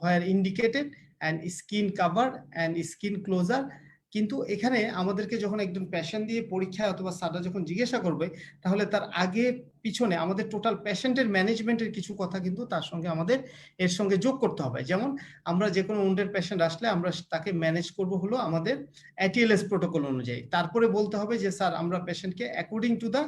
where indicated, and skin cover and skin closure. কিন্তু এখানে আমাদেরকে যখন একজন পেশেন্ট দিয়ে পরীক্ষায় অথবা সার্জন যখন জিজ্ঞাসা করবে, তাহলে তার আগে পিছনে আমাদের টোটাল পেশেন্টের ম্যানেজমেন্টের কিছু কথা কিন্তু তার সঙ্গে আমাদের এর সঙ্গে যোগ করতে হবে। যেমন আমরা যে কোনো ওন্ডের পেশেন্ট আসলে আমরা তাকে ম্যানেজ করব হলো আমাদের এটিএলএস প্রোটোকল অনুযায়ী। তারপরে বলতে হবে যে স্যার আমরা পেশেন্টকে according to the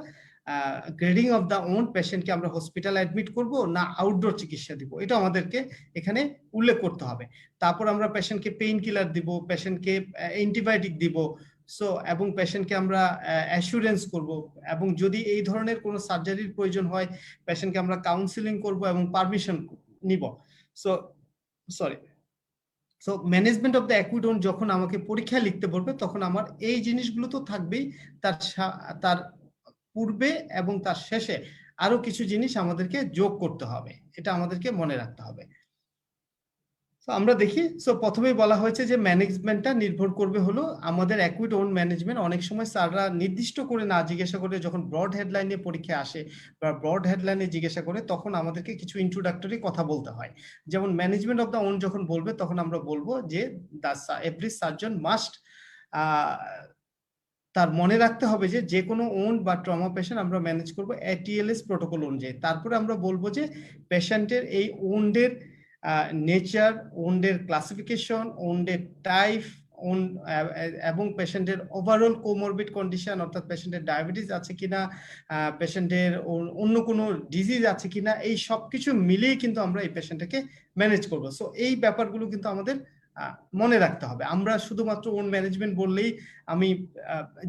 grading of the wound পেশেন্টকে আমরা হসপিটাল অ্যাডমিট করব না আউটডোর চিকিৎসা দিব, এটা আমাদেরকে এখানে উল্লেখ করতে হবে। তারপর আমরা পেশেন্টকে পেইন কিলার দিব, পেশেন্টকে অ্যান্টিবায়োটিক দিব, সো এবং পেশেন্টকে আমরা অ্যাসুরেন্স করব, এবং যদি এই ধরনের কোনো সার্জারির প্রয়োজন হয় পেশেন্টকে আমরা কাউন্সিলিং করব এবং পারমিশন নিব। So sorry so management of the acute wound যখন আমাকে পরীক্ষায় লিখতে বলবে, তখন আমার এই জিনিসগুলো তো থাকবেই, তার পূর্বে এবং তার শেষে আরো কিছু জিনিস আমাদেরকে যোগ করতে হবে, এটা আমাদেরকে মনে রাখতে হবে। তো আমরা দেখি, সো প্রথমেই বলা হয়েছে যে ম্যানেজমেন্টটা নির্ভর করবে হলো আমাদের অ্যাকুইড ওন ম্যানেজমেন্ট। অনেক সময় স্যাররা নির্দিষ্ট করে না জিজ্ঞাসা করে, যখন ব্রড হেডলাইনে পরীক্ষা আসে বা ব্রড হেডলাইনে জিজ্ঞাসা করে, তখন আমাদেরকে কিছু ইন্ট্রোডাক্টরি কথা বলতে হয়। যেমন ম্যানেজমেন্ট অফ দ্য ওন যখন বলবে, তখন আমরা বলবো যে এভরি সার্জন মাস্ট, তার মনে রাখতে হবে যে কোনো ওন্ড বা ট্রমা পেশেন্ট আমরা ম্যানেজ করব এটিএলএস প্রোটোকল অনুযায়ী। তারপরে আমরা বলবো যে পেশেন্টের এই ওন্ডের নেচার, ওন্ডের ক্লাসিফিকেশন, ওন্ডের টাইপ, ওন এবং পেশেন্টের ওভারঅল কোমরবিড কন্ডিশন, অর্থাৎ পেশেন্টের ডায়াবেটিস আছে কিনা, পেশেন্টের অন্য কোনো ডিজিজ আছে কিনা, এই সবকিছু মিলিয়ে কিন্তু আমরা এই পেশেন্টটাকে ম্যানেজ করব। সো এই ব্যাপারগুলো কিন্তু আমাদের মনে রাখতে হবে। আমরা শুধুমাত্র ওন ম্যানেজমেন্ট বললেই, আমি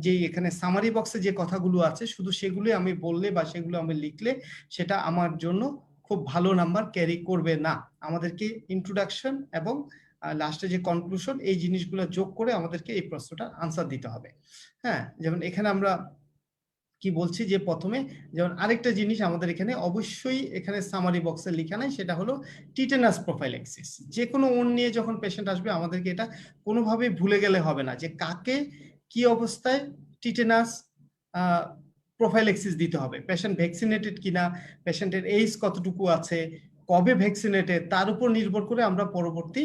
যে এখানে সামারি বক্সে যে কথাগুলো আছে শুধু সেগুলো আমি বললে বা সেগুলো আমি লিখলে সেটা আমার জন্য খুব ভালো নাম্বার ক্যারি করবে না। আমাদেরকে ইন্ট্রোডাকশন এবং লাস্টে যে কনক্লুশন, এই জিনিসগুলো যোগ করে আমাদেরকে এই প্রশ্নটা আনসার দিতে হবে। হ্যাঁ, যেমন এখানে আমরা কি বলছি যে প্রথমে, যেমন আরেকটা জিনিস আমাদের এখানে অবশ্যই এখানে সামারি বক্সে লেখা নাই, সেটা হলো টিটেনাস প্রোফাইল্যাক্সিস। যে কোনো ওন নিয়ে যখন পেশেন্ট আসবে আমাদেরকে এটা কোনোভাবেই ভুলে গেলে হবে না যে কাকে কি অবস্থায় টিটেনাস প্রোফাইল্যাক্সিস দিতে হবে। পেশেন্ট ভ্যাকসিনেটেড কিনা, পেশেন্টের এইজ কতটুকু আছে, কবে ভ্যাকসিনেটেড, তার উপর নির্ভর করে আমরা পরবর্তী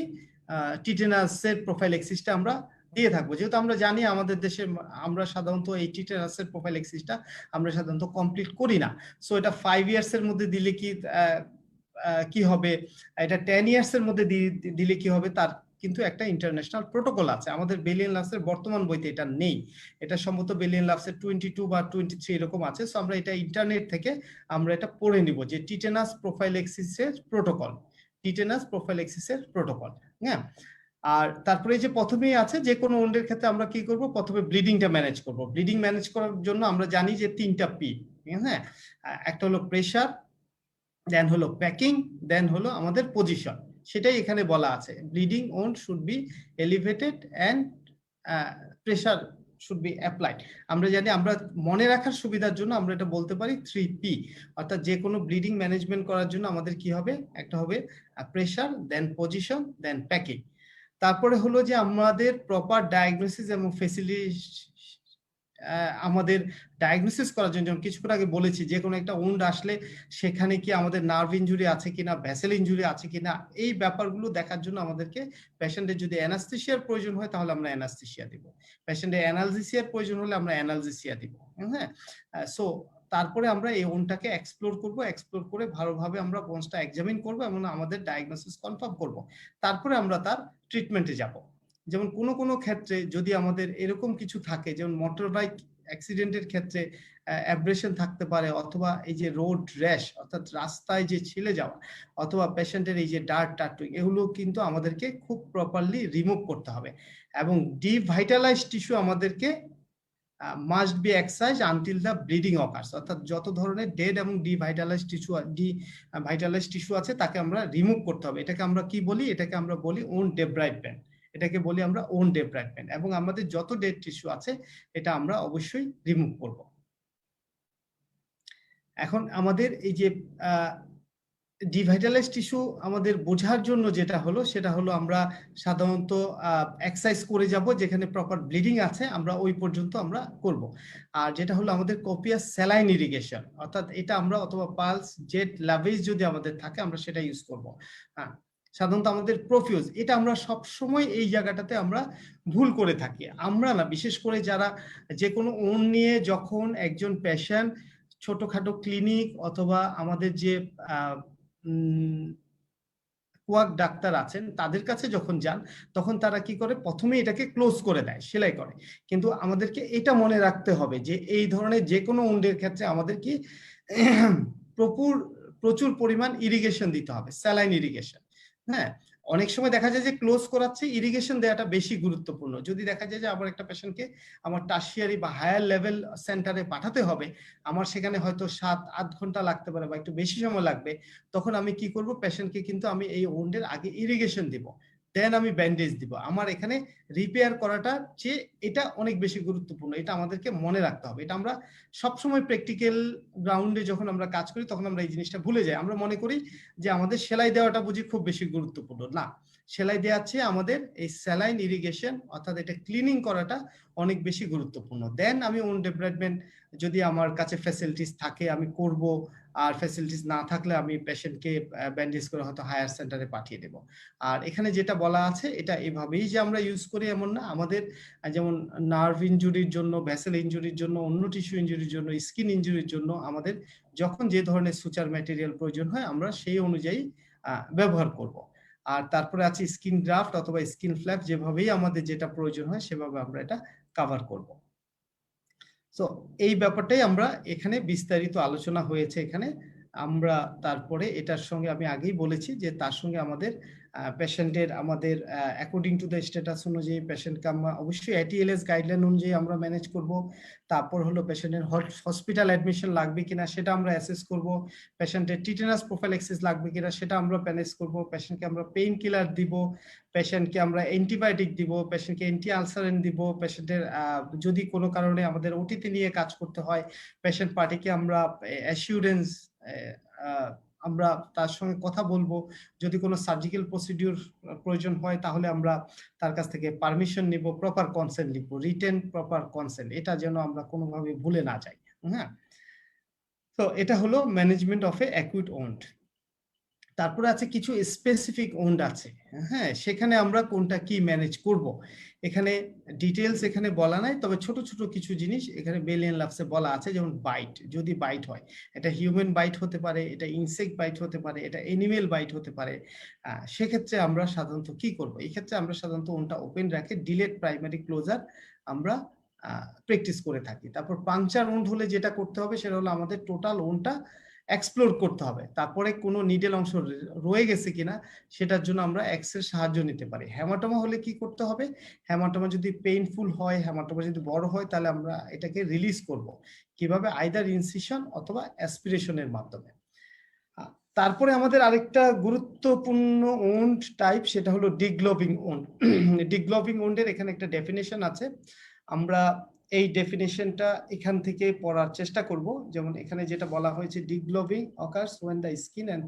টিটেনাসের প্রোফাইল্যাক্সিসটা আমরা দিয়ে থাকবো। যেহেতু আমরা জানি আমাদের দেশে আমরা সাধারণত এই টিটেনাসের প্রোফাইল্যাক্সিসটা আমরা সাধারণত কমপ্লিট করি না। সো এটা 5 ইয়ার্স এর মধ্যে দিলে কি হবে, এটা 10 ইয়ার্স এর মধ্যে দিলে কি হবে, তার কিন্তু একটা ইন্টারন্যাশনাল প্রোটোকল আছে। আমাদের বেলিয়ান লাভসের বর্তমান বইতে এটা নেই, এটা সম্ভবত বেলিয়ান লাভসের 22 বা 23 এরকম আছে। সো আমরা এটা ইন্টারনেট থেকে আমরা এটা পড়ে নিব যে টিটেনাস প্রোফাইল্যাক্সিসের প্রোটোকল, টিটেনাস প্রোফাইল্যাক্সিসের প্রোটোকল। হ্যাঁ, আর তারপরে যে প্রথমেই আছে যে কোনো ওন্ডের ক্ষেত্রে আমরা কি করব, প্রথমে ব্লিডিংটা ম্যানেজ করব। ব্লিডিং ম্যানেজ করার জন্য আমরা জানি যে 3টা পি। হ্যাঁ, একটা হলো প্রেসার, দেন হলো প্যাকিং, দেন হলো আমাদের পজিশন। সেটাই এখানে বলা আছে, bleeding wound should be elevated and pressure should be applied. আমরা জানি, আমরা মনে রাখার সুবিধার জন্য আমরা এটা বলতে পারি 3P, অর্থাৎ যে কোনো ব্লিডিং ম্যানেজমেন্ট করার জন্য আমাদের কি হবে, একটা হবে প্রেসার, দেন পজিশন, দেন প্যাকিং। তারপরে হলো যে আমাদের প্রপার ডায়াগনোসিস এবং ফেসিলিটি, আমাদের ডায়াগনোসিস করার জন্য, যেমন কিছুক্ষণ আগে বলেছি যে কোনো একটা উন্ড আসলে সেখানে কি আমাদের নার্ভ ইনজুরি আছে কিনা, ভেসেল ইনজুরি আছে কিনা, এই ব্যাপারগুলো দেখার জন্য আমাদেরকে পেশেন্টের যদি অ্যানাস্থেসিয়ার প্রয়োজন হয় তাহলে আমরা অ্যানাস্থেসিয়া দিব, পেশেন্টের অ্যানালজেসিয়ার প্রয়োজন হলে আমরা অ্যানালজেসিয়া দিব। হ্যাঁ, সো তারপরে আমরা এই ওনটাকে এক্সপ্লোর করব, এক্সপ্লোর করে ভালোভাবে আমরা বোনসটা এক্সামিন করব এবং আমাদের ডায়াগনোসিস কনফার্ম করব। তারপরে আমরা তার ট্রিটমেন্টে যাব। যেমন কোনো কোনো ক্ষেত্রে যদি আমাদের এরকম কিছু থাকে, যেমন মোটর বাইক অ্যাক্সিডেন্টের ক্ষেত্রে অ্যাব্রেশন থাকতে পারে, অথবা এই যে রোড র্যাশ অর্থাৎ রাস্তায় যে ছিলে যাওয়া, অথবা পেশেন্টের এই যে ডার্ট টাটুইং, এগুলো কিন্তু আমাদেরকে খুব প্রপারলি রিমুভ করতে হবে। এবং ডিভাইটালাইজড টিস্যু আমাদেরকে must be exercise until the bleeding occurs, অর্থাৎ যত ধরনের ডেড এবং ডিভাইটালাইজড টিস্যু আছে তাকে আমরা রিমুভ করতে হবে। এটাকে আমরা কি বলি, এটাকে আমরা বলি ওন ডেব্রাইডমেন্ট, এটাকে বলি আমরা ওন ডেব্রাইডমেন্ট। এবং আমাদের যত ডেড টিস্যু আছে এটা আমরা অবশ্যই রিমুভ করব। এখন আমাদের এই যে ডিভাইটালাইজড টিস্যু আমাদের বোঝার জন্য যেটা হলো, সেটা হলো আমরা সাধারণত এক্সারসাইজ করে যাব, যেখানে প্রপার ব্লিডিং আছে আমরা ওই পর্যন্ত আমরা করব। আর যেটা হলো আমাদের কপিয়াস স্যালাইন ইরিগেশন, অর্থাৎ এটা আমরা অথবা পালস জেট লাভেজ যদি আমাদের থাকে আমরা সেটা ইউজ করব। হ্যাঁ, সাধারণত আমাদের প্রফিউজ, এটা আমরা সব সময় এই জায়গাটাতে আমরা ভুল করে থাকি। আমরা না, বিশেষ করে যারা যে কোনো ওন নিয়ে যখন একজন পেশেন্ট ছোটখাটো ক্লিনিক অথবা আমাদের যে কোয়াক ডাক্তার আছেন তাদের কাছে যখন যান তখন তারা কি করে, প্রথমে এটাকে ক্লোজ করে দেয়, সেলাই করে। কিন্তু আমাদেরকে এটা মনে রাখতে হবে যে এই ধরনের যে কোনো উন্ডের ক্ষেত্রে আমাদের কি প্রচুর পরিমাণ ইরিগেশন দিতে হবে, স্যালাইন ইরিগেশন। হ্যাঁ, অনেক সময় দেখা যায় যে ক্লোজ করাচ্ছে, ইরিগেশন দেওয়াটা বেশি গুরুত্বপূর্ণ। যদি দেখা যায় যে আমার একটা পেশেন্টকে আমার টার্সিয়ারি বা হায়ার লেভেল সেন্টারে পাঠাতে হবে, আমার সেখানে হয়তো 7-8 ঘন্টা লাগতে পারে বা একটু বেশি সময় লাগবে, তখন আমি কি করব, পেশেন্টকে কিন্তু আমি এই ওন্ডের আগে ইরিগেশন দিব, দেন আমি ব্যান্ডেজ দিব। আমার এখানে রিপেয়ার করাটা যে এটা অনেক বেশি গুরুত্বপূর্ণ, এটা আমাদেরকে মনে রাখতে হবে। এটা আমরা সবসময় প্র্যাকটিক্যাল গ্রাউন্ডে যখন আমরা কাজ করি তখন আমরা এই জিনিসটা ভুলে যাই। আমরা মনে করি যে আমাদের সেলাই দেওয়াটা বুঝি খুব বেশি গুরুত্বপূর্ণ, না, সেলাই দেওয়ার চেয়ে আমাদের এই স্যালাইন ইরিগেশন অর্থাৎ এটা ক্লিনিং করাটা অনেক বেশি গুরুত্বপূর্ণ। দেন আমি ওন ডেভেলপমেন্ট যদি আমার কাছে ফ্যাসিলিটিস থাকে আমি করব, আর ফ্যাসিলিটিস না থাকলে আমি পেশেন্টকে ব্যান্ডেজ করে হয়তো হায়ার সেন্টারে পাঠিয়ে দেব। আর এখানে যেটা বলা আছে এটা এভাবেই যে আমরা ইউজ করি এমন না। আমাদের যেমন নার্ভ ইনজুরির জন্য, ভেসেল ইনজুরির জন্য, অন্য টিস্যু ইনজুরির জন্য, স্কিন ইনজুরির জন্য আমাদের যখন যে ধরনের সুচার ম্যাটেরিয়াল প্রয়োজন হয় আমরা সেই অনুযায়ী ব্যবহার করব। আর তারপরে আছে স্কিন গ্রাফট অথবা স্কিন ফ্ল্যাপ, যেভাবেই আমাদের যেটা প্রয়োজন হয় সেভাবে আমরা এটা কভার করব। সো এই ব্যাপারটাই আমরা এখানে বিস্তারিত আলোচনা হয়েছে এখানে। আমরা তারপরে এটার সঙ্গে আমি আগেই বলেছি যে তার সঙ্গে আমাদের পেশেন্টের আমাদের অ্যাকর্ডিং টু দ্য স্ট্যাটাস অনুযায়ী পেশেন্টকে আমরা অবশ্যই ATLS গাইডলাইন অনুযায়ী আমরা ম্যানেজ করব। তারপর হলো পেশেন্টের হসপিটাল অ্যাডমিশন লাগবে কিনা সেটা আমরা অ্যাসেস করব। পেশেন্টের টিটেনাস প্রোফাইল্যাক্সিস লাগবে কিনা সেটা আমরা ম্যানেজ করব। পেশেন্টকে আমরা পেইন কিলার দিব, পেশেন্টকে আমরা অ্যান্টিবায়োটিক দিব, পেশেন্টকে অ্যান্টি আলসারেন দিব, পেশেন্টের যদি কোনো কারণে আমাদের ওটিতে নিয়ে কাজ করতে হয় পেশেন্ট পার্টিকে আমরা অ্যাসিউরেন্স আমরা তার সঙ্গে কথা বলবো। যদি কোনো সার্জিক্যাল প্রসিডিউর প্রয়োজন হয় তাহলে আমরা তার কাছ থেকে পারমিশন নিব, প্রপার কনসেন্ট লিখবো, রিটেন প্রপার কনসেন্ট, এটা যেন আমরা কোনোভাবে ভুলে না যাই। হ্যাঁ, তো এটা হলো management of a acute wound. তারপরে আছে কিছু স্পেসিফিক ওন্ড আছে, হ্যাঁ, সেখানে আমরা কোনটা কি ম্যানেজ করব এখানে ডিটেলস এখানে বলা নাই, তবে ছোট ছোট কিছু জিনিস এখানে বেলিয়ান লাভসে বলা আছে। যেমন বাইট, যদি বাইট হয়, এটা হিউম্যান বাইট হতে পারে, এটা ইনসেক্ট বাইট হতে পারে, এটা এনিমেল বাইট হতে পারে, সেক্ষেত্রে আমরা সাধারণত কি করব? এই ক্ষেত্রে আমরা সাধারণত ওনটা ওপেন রাখে ডিলেট প্রাইমারি ক্লোজার আমরা প্র্যাকটিস করে থাকি। তারপর পাংচার ওন্ড হলে যেটা করতে হবে সেটা হলো আমাদের টোটাল ওন্ডটা এক্সপ্লোর করতে হবে, তারপরে কোনো নিডেল অংশ রয়ে গেছে কিনা সেটার জন্য আমরা এক্সের সাহায্য নিতে পারি। হেমাটোমা হলে কি করতে হবে? হেমাটোমা যদি পেইনফুল হয়, হেমাটোমা যদি বড় হয়, তাহলে আমরা এটাকে রিলিজ করব কিভাবে? আইদার ইনসিশন অথবা অ্যাসপিরেশনের মাধ্যমে। তারপরে আমাদের আরেকটা গুরুত্বপূর্ণ ওন্ড টাইপ, সেটা হলো ডিগ্লোবিং ওন্ড। ডিগ্লোবিং ওন্ডের এখানে একটা ডেফিনেশন আছে, আমরা এই ডেফিনেশনটা এখান থেকে পড়ার চেষ্টা করব। যেমন এখানে যেটা বলা হয়েছে, ডিগ্লোবিং occurs when the skin and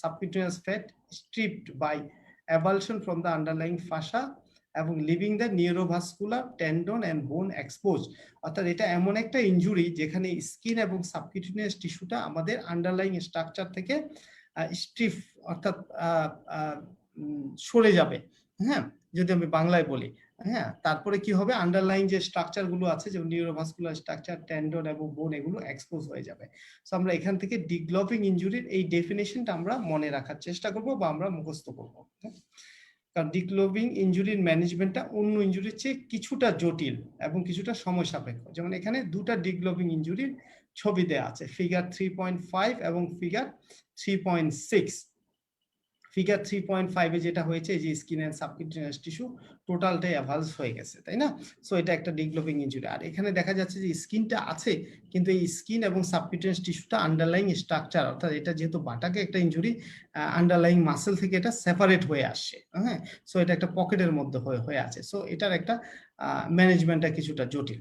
subcutaneous fat stripped by avulsion from the underlying fascia এবং leaving the neurovascular tendon and bone expose. অর্থাৎ এটা এমন একটা ইনজুরি যেখানে স্কিন এবং সাবকিউটেনিয়াস টিস্যুটা আমাদের আন্ডারলাইং স্ট্রাকচার থেকে স্ট্রিফ অর্থাৎ সরে যাবে, হ্যাঁ, যদি আমি বাংলায় বলি। হ্যাঁ, তারপরে কি হবে? আন্ডারলাইং যে স্ট্রাকচার গুলো আছে, যেমন নিউরোভাস্কুলার স্ট্রাকচার, টেন্ডন এবং বোন, এগুলো এক্সপোজ হয়ে যাবে। সো আমরা এখান থেকে ডিগ্লোবিং ইনজুরির এই ডেফিনেশনটা আমরা মনে রাখার চেষ্টা করব বা আমরা মুখস্থ করব। কারণ ডিগ্লোবিং ইনজুরির ম্যানেজমেন্টটা অন্য ইনজুরির চেয়ে কিছুটা জটিল এবং কিছুটা সময় সাপেক্ষ। যেমন এখানে দুটা ডিগ্লোবিং ইনজুরির ছবি দেওয়া আছে, ফিগার 3.5 এবং ফিগার 3.6। ফিগার 3.5 এ যেটা হয়েছে, এই যে স্কিন এন্ড সাবকিউটেনিয়াস টিস্যু টোটালটাই অ্যাভালস হয়ে গেছে, তাই না? সো এটা একটা ডিগ্লোবিং ইনজুরি। আর এখানে দেখা যাচ্ছে যে স্কিনটা আছে, কিন্তু এই স্কিন এবং সাবকিউটেনিয়াস টিস্যুটা আন্ডারলাইং স্ট্রাকচার, অর্থাৎ এটা যেহেতু বাটাকে একটা ইনজুরি, আন্ডারলাইং মাসেল থেকে এটা সেপারেট হয়ে আসছে, হ্যাঁ। সো এটা একটা পকেটের মধ্যে হয়ে আছে। সো এটার একটা ম্যানেজমেন্টটা কিছুটা জটিল।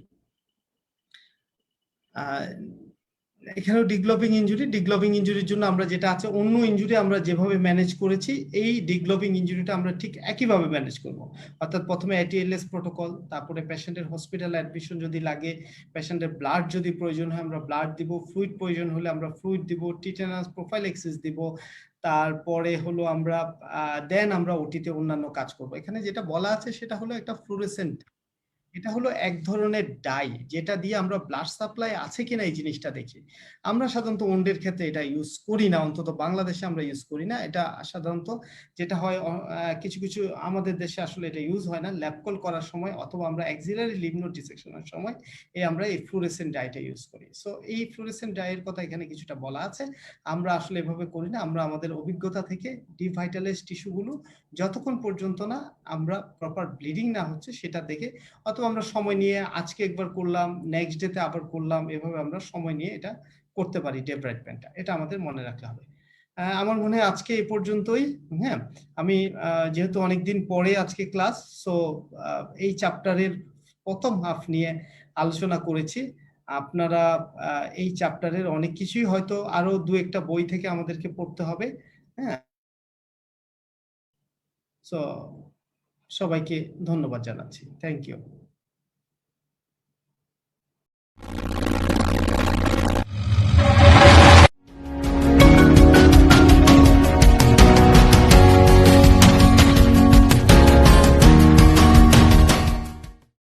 এখানেও ডিগ্লোবিং ইনজুরি, ডিগ্লোবিং ইনজুরির জন্য আমরা যেটা আছে, অন্য ইনজুরি আমরা যেভাবে ম্যানেজ করেছি, এই ডিগ্লোবিং ইনজুরিটা আমরা ঠিক একইভাবে ম্যানেজ করব। অর্থাৎ প্রথমে ATLS প্রোটোকল, তারপরে পেশেন্টের হসপিটাল অ্যাডমিশন যদি লাগে, পেশেন্টের ব্লাড যদি প্রয়োজন হয় আমরা ব্লাড দিব, ফ্লুইড প্রয়োজন হলে আমরা ফ্লুইড দিব, টিটেনাস প্রোফাইল্যাক্সিস দিব, তারপরে হলো আমরা দেন আমরা ওটিতে অন্যান্য কাজ করব। এখানে যেটা বলা আছে সেটা হলো একটা ফ্লুরেসেন্ট, এটা হলো এক ধরনের ডাই, যেটা দিয়ে আমরা ব্লাড সাপ্লাই আছে কিনা এই জিনিসটা দেখি। আমরা সাধারণত ওন্ডের ক্ষেত্রে এটা ইউজ করি না, অন্তত বাংলাদেশে আমরা ইউজ করি না। এটা সাধারণত যেটা হয়, কিছু কিছু আমাদের দেশে আসলে এটা ইউজ হয় না, ল্যাব কল করার সময় অথবা আমরা অ্যাক্সিলারি লিম্ফ নোড ডিসেকশনের সময় আমরা এই ফ্লুরেসেন্ট ডাইটা ইউজ করি। সো এই ফ্লুরেসেন্ট ডাইয়ের কথা এখানে কিছুটা বলা আছে। আমরা আসলে এভাবে করি না, আমরা আমাদের অভিজ্ঞতা থেকে ডিভাইটালাইজ টিস্যুগুলো যতক্ষণ পর্যন্ত না আমরা প্রপার ব্লিডিং না হচ্ছে সেটা দেখে, অথবা আমরা সময় নিয়ে আজকে একবার করলাম, নেক্সট ডেতে আবার করলাম, এভাবে আমরা সময় নিয়ে এটা করতে পারি ডেব্রাইটমেন্টটা। এটা আমাদের মনে রাখতে হবে। আমার মনে হয় আজকে এই পর্যন্তই। হ্যাঁ, আমি যেহেতু অনেকদিন পরে আজকে ক্লাস, সো এই চ্যাপ্টারের প্রথম হাফ নিয়ে আলোচনা করেছি। আপনারা এই চ্যাপ্টারের অনেক কিছুই হয়তো আরো দু একটা বই থেকে আমাদেরকে পড়তে হবে। হ্যাঁ, সো সবাইকে ধন্যবাদ জানাচ্ছি। Thank you.